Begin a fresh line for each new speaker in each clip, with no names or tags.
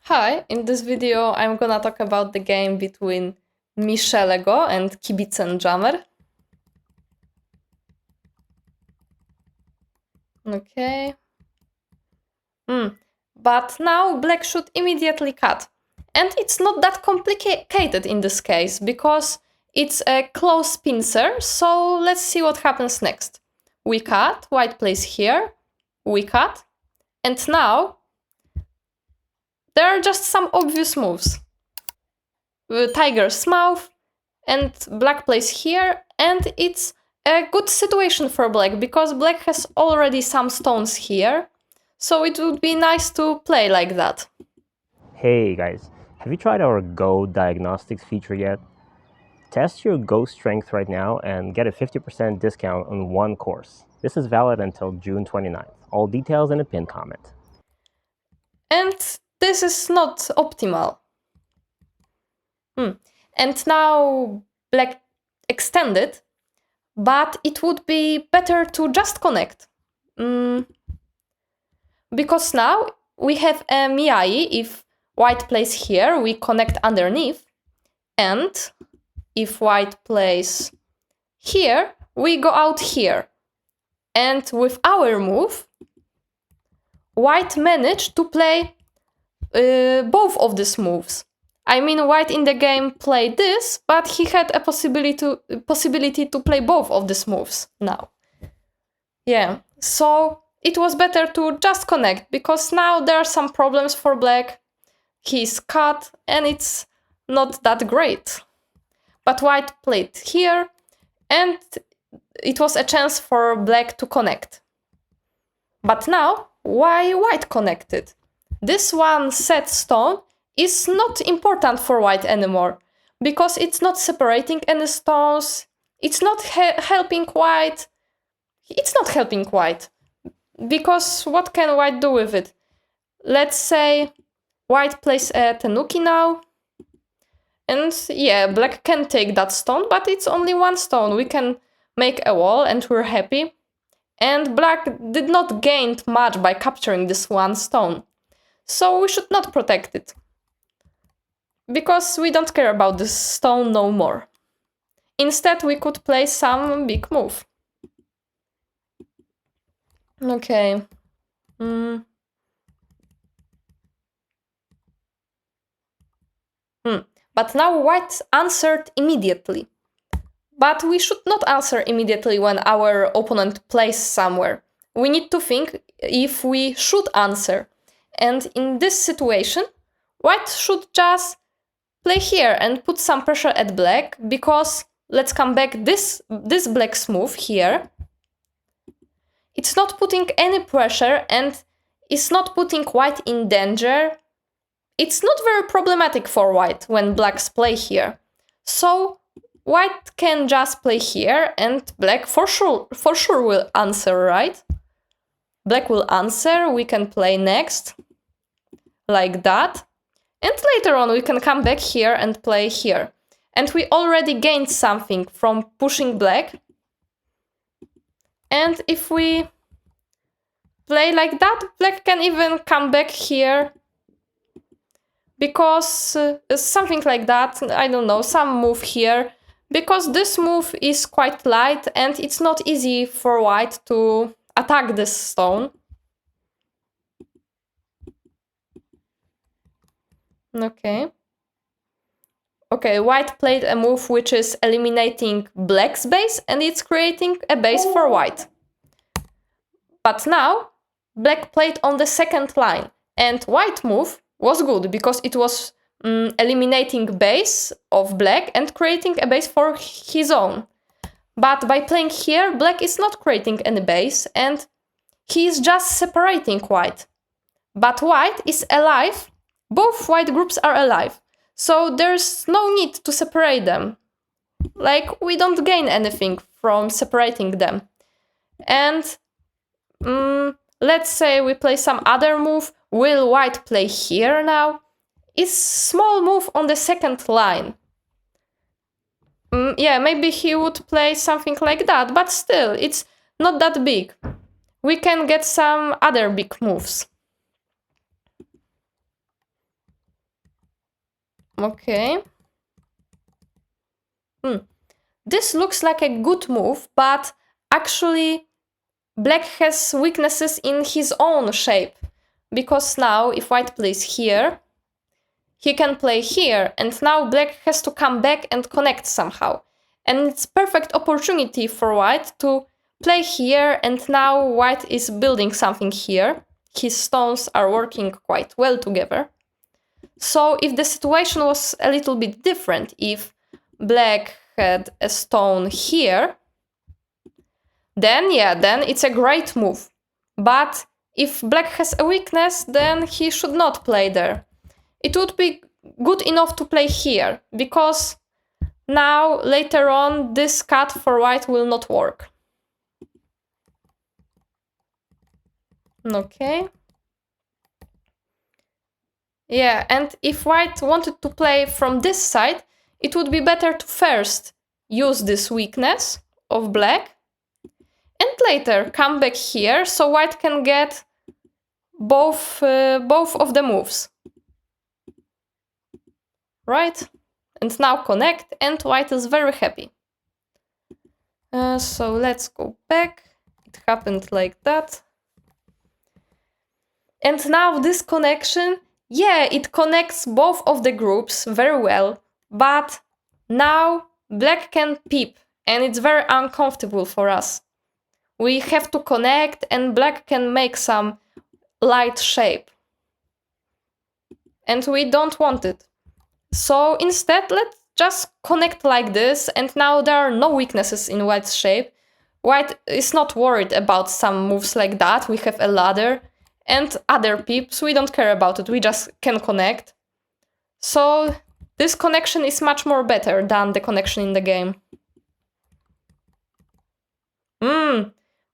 Hi, in this video I'm gonna talk about the game between Michelego and Kibicen Jammer. Okay. But now black should immediately cut. And it's not that complicated in this case, because it's a close pincer, so let's see what happens next. We cut, white plays here, we cut, and now there are just some obvious moves. Tiger's mouth, and black plays here, and it's a good situation for black, because black has already some stones here, so it would be nice to play like that.
Hey guys, have you tried our Go Diagnostics feature yet? Test your Go strength right now and get a 50% discount on one course. This is valid until June 29th. All details in a pinned comment.
And this is not optimal. And now black extended, but it would be better to just connect. Because now we have a Miai. If white plays here, we connect underneath. And if white plays here, we go out here. And with our move, white managed to play both of these moves. I mean, white in the game played this, but he had a possibility to play both of these moves now. Yeah, so it was better to just connect, because now there are some problems for black. He's cut, and it's not that great. But white played here, and it was a chance for black to connect. But now, why white connected? This one set stone is not important for white anymore, because it's not separating any stones, it's not helping white. It's not helping white, because what can white do with it? Let's say white plays a tenuki now, and yeah, black can take that stone, but it's only one stone. We can make a wall and we're happy. And black did not gain much by capturing this one stone. So we should not protect it, because we don't care about this stone no more. Instead, we could play some big move. Okay. But now white answered immediately. But we should not answer immediately when our opponent plays somewhere. We need to think if we should answer. And in this situation, white should just play here and put some pressure at black, because let's come back, this black's move here, it's not putting any pressure and it's not putting white in danger. It's not very problematic for white when blacks play here. So white can just play here, and black for sure will answer, right? Black will answer, we can play next, like that. And later on we can come back here and play here. And we already gained something from pushing black. And if we play like that, black can even come back here, because something like that, I don't know, some move here, because this move is quite light and it's not easy for white to attack this stone. Okay, white played a move which is eliminating black's base, and it's creating a base for white. But now black played on the second line, and white move was good, because it was eliminating base of black and creating a base for his own. But by playing here, black is not creating any base, and he is just separating white. But white is alive. Both white groups are alive, so there's no need to separate them. Like, we don't gain anything from separating them. And let's say we play some other move. Will white play here now? It's small move on the second line. Yeah, maybe he would play something like that, but still, it's not that big. We can get some other big moves. Okay. This looks like a good move, but actually black has weaknesses in his own shape. Because now, if white plays here, he can play here, and now black has to come back and connect somehow. And it's perfect opportunity for white to play here, and now white is building something here. His stones are working quite well together. So if the situation was a little bit different, if black had a stone here, then it's a great move. But if black has a weakness, then he should not play there. It would be good enough to play here, because now, later on, this cut for white will not work. Okay. Yeah, and if white wanted to play from this side, it would be better to first use this weakness of black, and later come back here, so white can get both of the moves. Right? And now connect, and white is very happy. So let's go back. It happened like that. And now this connection, it connects both of the groups very well, but now black can peep, and it's very uncomfortable for us. We have to connect, and black can make some light shape. And we don't want it. So instead, let's just connect like this, and now there are no weaknesses in white's shape. White is not worried about some moves like that. We have a ladder and other peeps. We don't care about it. We just can connect. So this connection is much more better than the connection in the game.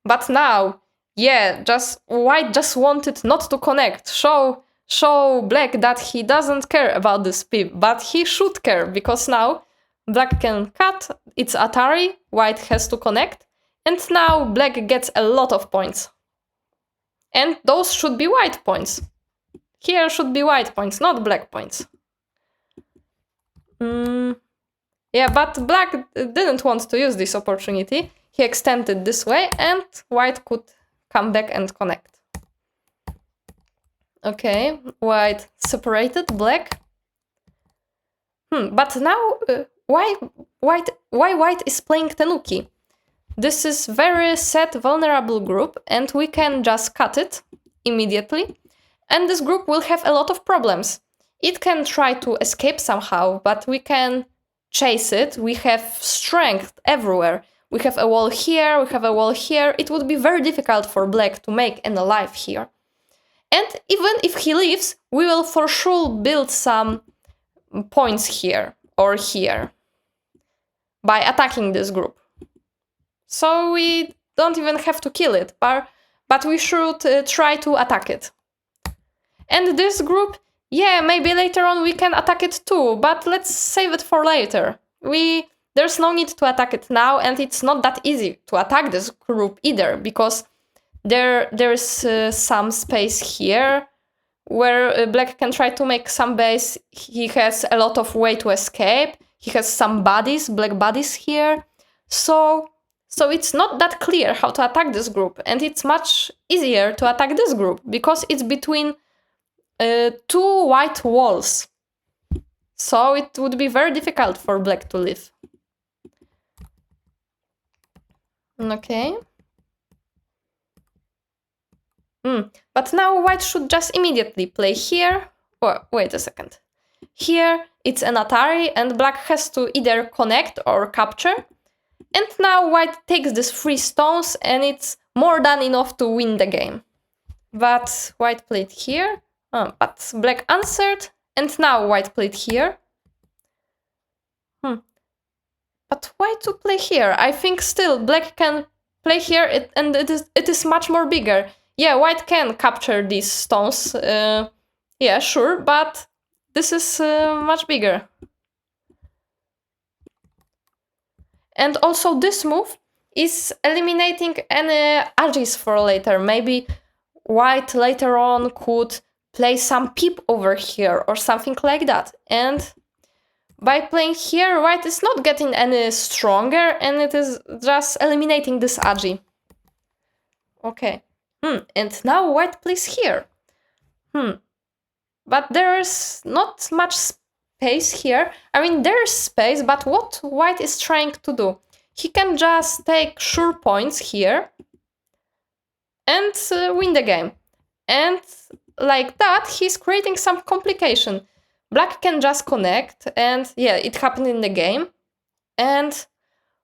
But now, white just wanted not to connect. Show black that he doesn't care about this peep, but he should care, because now black can cut, it's Atari, white has to connect, and now black gets a lot of points. And those should be white points. Here should be white points, not black points. Yeah, but black didn't want to use this opportunity. He extended this way, and white could come back and connect. Okay, white separated black. But now, why white is playing Tenuki? This is very set vulnerable group, and we can just cut it immediately. And this group will have a lot of problems. It can try to escape somehow, but we can chase it. We have strength everywhere. We have a wall here, we have a wall here. It would be very difficult for black to make an alive here. And even if he leaves, we will for sure build some points here or here by attacking this group. So we don't even have to kill it, but we should try to attack it. And this group, maybe later on we can attack it too, but let's save it for later. There's no need to attack it now, and it's not that easy to attack this group either, because there's some space here where black can try to make some base. He has a lot of way to escape. He has some bodies, black bodies here. So it's not that clear how to attack this group, and it's much easier to attack this group because it's between two white walls. So it would be very difficult for black to live. Okay. But now white should just immediately play here. Oh, wait a second. Here it's an Atari, and black has to either connect or capture. And now white takes these 3 stones, and it's more than enough to win the game. But white played here. But black answered, and now white played here. But why to play here? I think still black can play here, and it is much more bigger. Yeah, white can capture these stones. Yeah, sure, but this is much bigger. And also this move is eliminating any edges for later. Maybe white later on could play some peep over here or something like that. And by playing here, white is not getting any stronger, and it is just eliminating this agi. Okay. And now white plays here. But there's not much space here. I mean, there's space, but what white is trying to do? He can just take sure points here and win the game. And like that, he's creating some complication. Black can just connect, and yeah, it happened in the game. And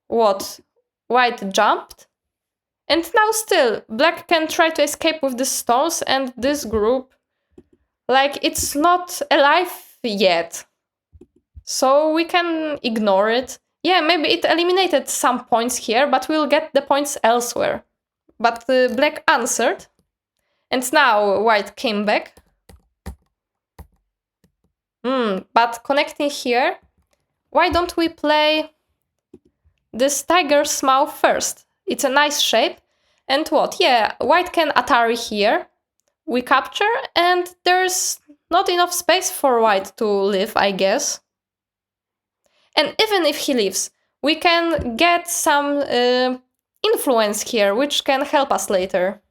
what? White jumped. And now still, black can try to escape with the stones, and this group, like, it's not alive yet. So we can ignore it. Yeah, maybe it eliminated some points here, but we'll get the points elsewhere. But black answered. And now white came back. But connecting here, why don't we play this tiger's mouth first? It's a nice shape. And what? Yeah, white can Atari here. We capture, and there's not enough space for white to live, I guess. And even if he lives, we can get some influence here, which can help us later.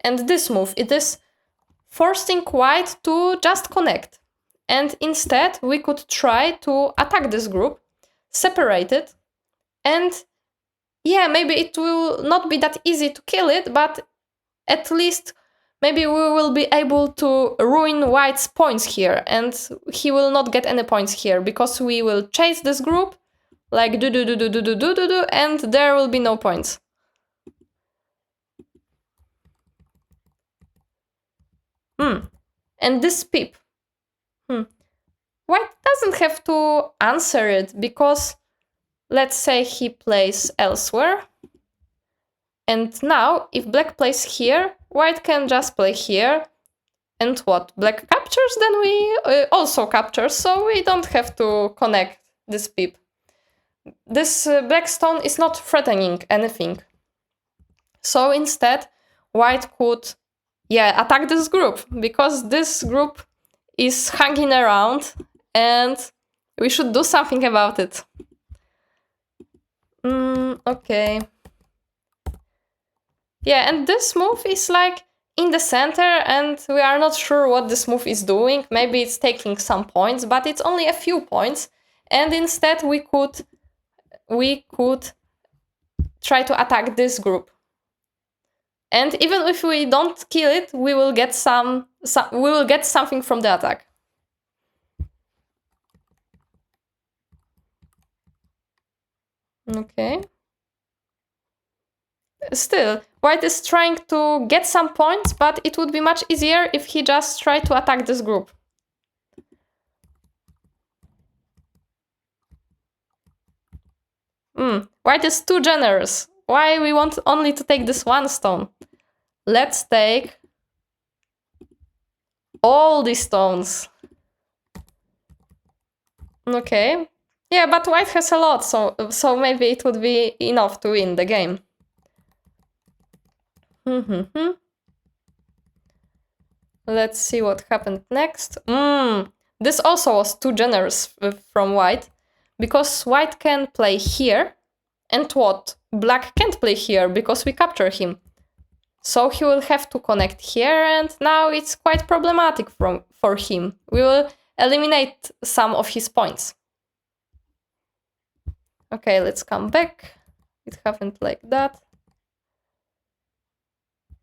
And this move, it is forcing white to just connect. And instead, we could try to attack this group, separate it, and yeah, maybe it will not be that easy to kill it, but at least maybe we will be able to ruin white's points here, and he will not get any points here, because we will chase this group, like do, and there will be no points. And this peep. White doesn't have to answer it, because let's say he plays elsewhere. And now, if black plays here, white can just play here. And what? Black captures, then we also capture, so we don't have to connect this peep. This black stone is not threatening anything. So instead, white could, attack this group, because this group is hanging around, and we should do something about it. Okay. Yeah, and this move is like in the center, and we are not sure what this move is doing. Maybe it's taking some points, but it's only a few points. And instead we could try to attack this group. And even if we don't kill it, we will get something from the attack. Okay. Still, white is trying to get some points, but it would be much easier if he just tried to attack this group. White is too generous. Why we want only to take this one stone? Let's take all these stones. Okay. Yeah, but white has a lot, so maybe it would be enough to win the game. Let's see what happened next. This also was too generous from white, because white can play here, and what? Black can't play here, because we capture him. So he will have to connect here, and now it's quite problematic for him. We will eliminate some of his points. Okay, let's come back. It happened like that.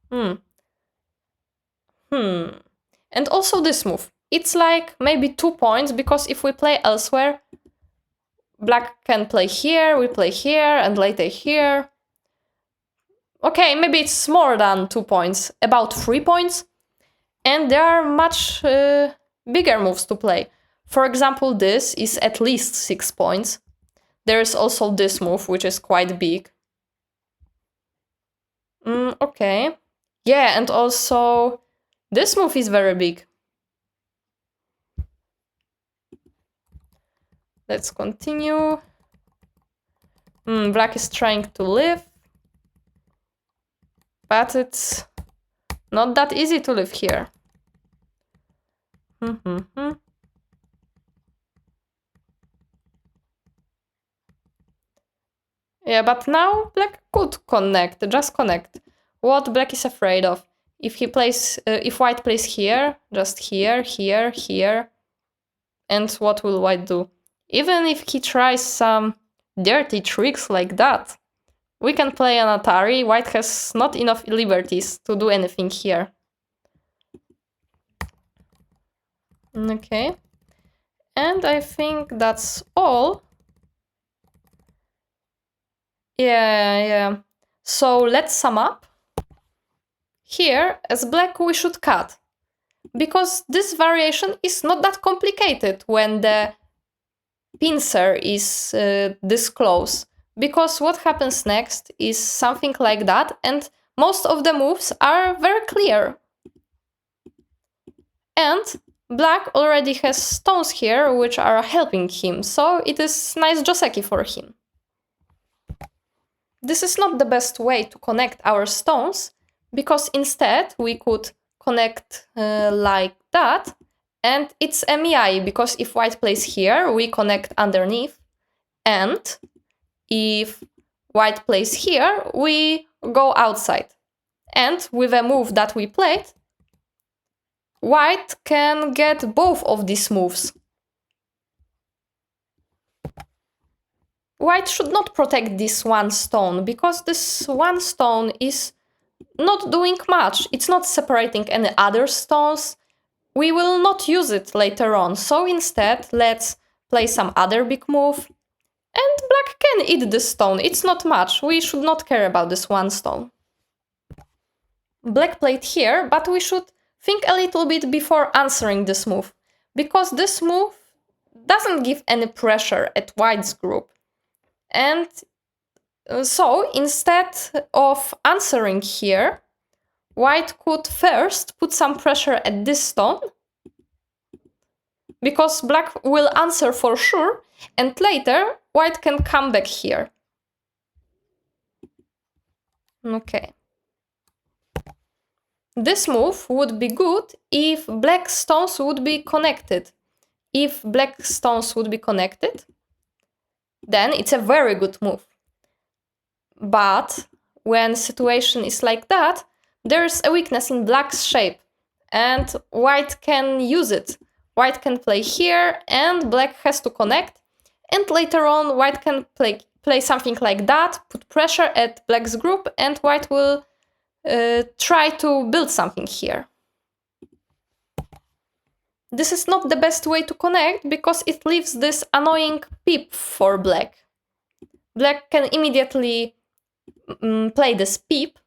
And also this move. It's like maybe 2 points, because if we play elsewhere, black can play here, we play here, and later here. Okay, maybe it's more than 2 points, about 3 points. And there are much bigger moves to play. For example, this is at least 6 points. There's also this move, which is quite big. Okay. Yeah, and also this move is very big. Let's continue. Black is trying to live. But it's not that easy to live here. Yeah, but now black could connect, just connect. What black is afraid of? If he plays, if white plays here, just here, here, here, and what will white do? Even if he tries some dirty tricks like that, we can play an Atari. White has not enough liberties to do anything here. Okay. And I think that's all. Yeah. So let's sum up. Here, as black, we should cut. Because this variation is not that complicated when the pincer is this close. Because what happens next is something like that, and most of the moves are very clear. And black already has stones here, which are helping him, so it is nice joseki for him. This is not the best way to connect our stones, because instead we could connect like that, and it's a miai, because if white plays here, we connect underneath, and if white plays here, we go outside. And with a move that we played, white can get both of these moves. White should not protect this one stone, because this one stone is not doing much. It's not separating any other stones. We will not use it later on, so instead let's play some other big move. And black can eat this stone, it's not much. We should not care about this one stone. Black played here, but we should think a little bit before answering this move, because this move doesn't give any pressure at white's group. And so instead of answering here, white could first put some pressure at this stone, because black will answer for sure, and later white can come back here. Okay. This move would be good if black stones would be connected. If black stones would be connected, then it's a very good move. But when situation is like that, there's a weakness in black's shape, and white can use it. White can play here, and black has to connect, and later on white can play something like that, put pressure at black's group, and white will try to build something here. This is not the best way to connect, because it leaves this annoying peep for black. Black can immediately play this peep,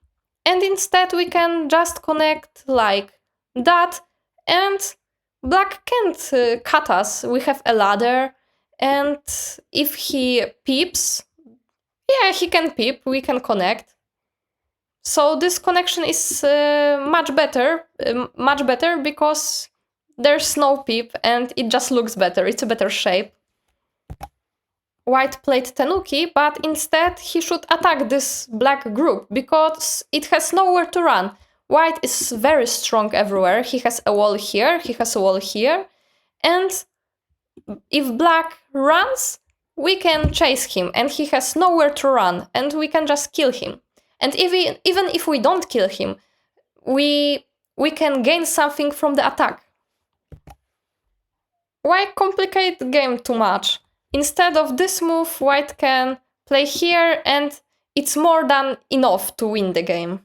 and instead we can just connect like that, and black can't cut us. We have a ladder, and if he peeps, yeah, he can peep, we can connect. So this connection is much better because there's no peep and it just looks better, it's a better shape. White played Tenuki, but instead he should attack this black group, because it has nowhere to run. White is very strong everywhere, he has a wall here, he has a wall here, and if black runs, we can chase him, and he has nowhere to run, and we can just kill him. And even if we don't kill him, we can gain something from the attack. Why complicate the game too much? Instead of this move, white can play here, and it's more than enough to win the game.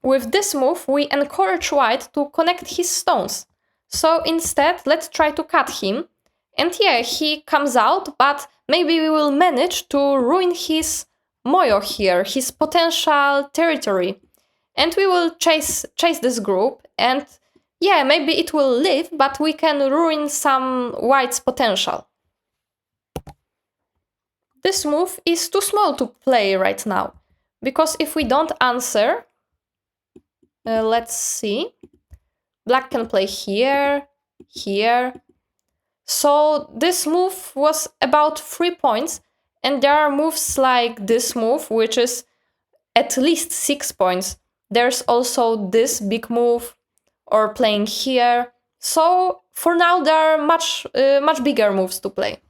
With this move, we encourage white to connect his stones. So instead, let's try to cut him. And yeah, he comes out, but maybe we will manage to ruin his moyo here, his potential territory. And we will chase this group, and yeah, maybe it will live, but we can ruin some white's potential. This move is too small to play right now, because if we don't answer, let's see, black can play here, here. So this move was about 3 points, and there are moves like this move, which is at least 6 points. There's also this big move, or playing here. So for now, there are much bigger moves to play.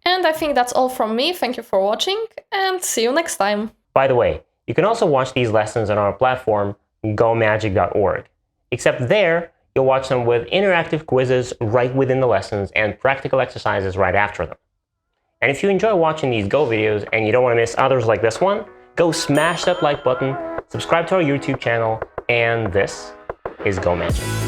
And I think that's all from me. Thank you for watching, and see you next time.
By the way, you can also watch these lessons on our platform, gomagic.org. Except there, you'll watch them with interactive quizzes right within the lessons and practical exercises right after them. And if you enjoy watching these Go videos and you don't want to miss others like this one, go smash that like button, subscribe to our YouTube channel, and this is Go Magic.